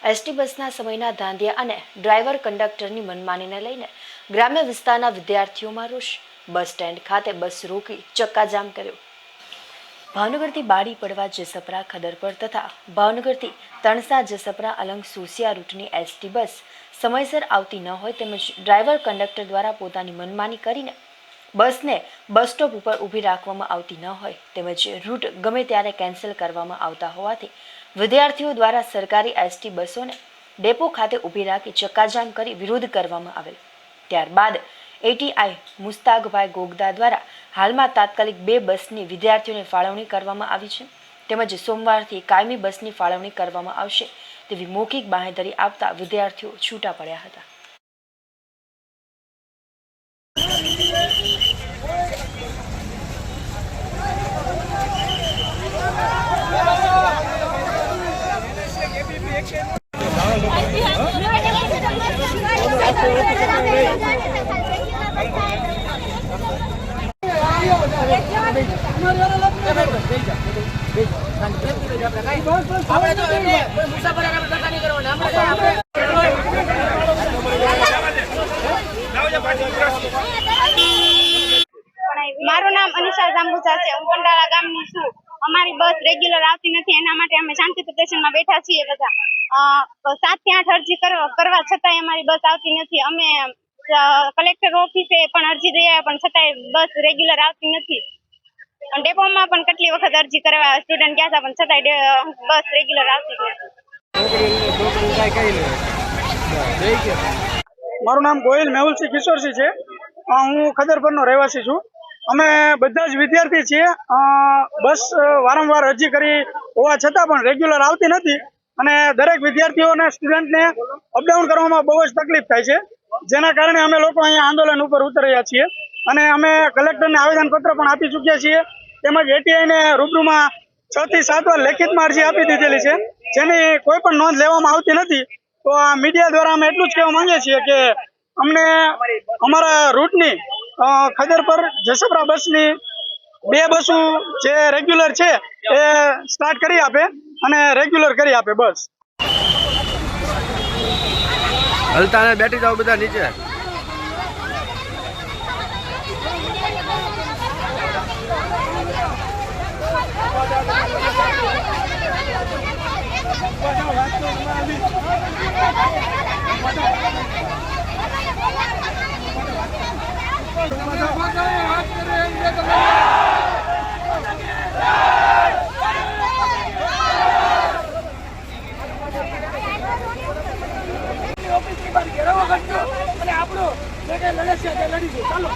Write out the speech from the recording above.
ST બસના સમયના ધાંધિયા અને ડ્રાઈવર કંડક્ટરની મનમાનીને લઈને ગ્રામ્ય વિસ્તારના વિદ્યાર્થીઓમાં રોષ. બસ સ્ટેન્ડ ખાતે બસ રોકી ચક્કાજામ કર્યો. ભાવનગરથી બાડી પડવા જેસપરા ખદરપર તથા ભાવનગરથી તણસા જેસપરા અલંગ સુસિયા રૂટની એસટી બસ સમયસર આવતી ન હોય તેમજ ડ્રાઈવર કંડક્ટર દ્વારા પોતાની મનમાની કરીને બસને બસ સ્ટોપ ઉપર ઊભી રાખવામાં આવતી ન હોય તેમજ રૂટ ગમે ત્યારે કેન્સલ કરવામાં આવતા હોવાથી વિદ્યાર્થીઓ દ્વારા સરકારી એસટી બસોને ડેપો ખાતે ઊભી રાખી ચક્કાજામ કરી વિરોધ કરવામાં આવેલ. ત્યારબાદ એટીઆઈ મુસ્તાકભાઈ ગોગદા દ્વારા હાલમાં તાત્કાલિક 2 બસની વિદ્યાર્થીઓને ફાળવણી કરવામાં આવી છે તેમજ સોમવારથી કાયમી બસની ફાળવણી કરવામાં આવશે તેવી મૌખિક બાંહેધરી આપતા વિદ્યાર્થીઓ છૂટા પડ્યા હતા. મારું નામ અનિશા જાંબુચા છે. હું કંડાળા ગામની છું. અમારી બસ રેગ્યુલર આવતી નથી, એના માટે અમે શાંતિ પ્રદર્શનમાં બેઠા છીએ. બધા 7 થી 8 અરજી કરવા છતાંય અમારી બસ આવતી નથી. અમે કલેક્ટર ઓફિસે પણ અરજી દઈ આવ્યા પણ છતાંય બસ રેગ્યુલર આવતી નથી. ડેપોમાં પણ કેટલી વખત અરજી કરવા સ્ટુડન્ટ ગયા હતા પણ છતાંય બસ રેગ્યુલર આવતી નથી. મારું નામ ગોહિલ મેહુલસિંહ કિશોરસિંહ છે. હું ખદરપરનો રહેવાસી છું. અમે બધા જ વિદ્યાર્થી છીએ. બસ વારંવાર અરજી કરી હોવા છતાં પણ રેગ્યુલર આવતી નથી અને દરેક વિદ્યાર્થીઓને સ્ટુડન્ટને અપડાઉન કરવામાં બહુ જ તકલીફ થાય છે, જેના કારણે અમે લોકો અહીંયા આંદોલન ઉપર ઉતર્યા છીએ અને અમે કલેક્ટરને આવેદનપત્ર પણ આપી ચૂક્યા છીએ. તેમજ એટીઆઈને રૂબરૂમાં 6 થી 7 વાર લેખિતમાં અરજી આપી દીધેલી છે, જેની કોઈ પણ નોંધ લેવામાં આવતી નથી. તો આ મીડિયા દ્વારા અમે એટલું જ કહેવા માંગીએ છીએ કે અમને અમારા રૂટની ખદરપર જેસપરા બસની 2 બસો જે રેગ્યુલર છે એ સ્ટાર્ટ કરી આપે અને રેગ્યુલર કરી આપે. બસ હલતા બેઠી જાઓ બધા નીચે. ઓફિસની બહાર ઘેરાવો કરજો અને આપણું લડે છે તે લડીશું. ચાલો.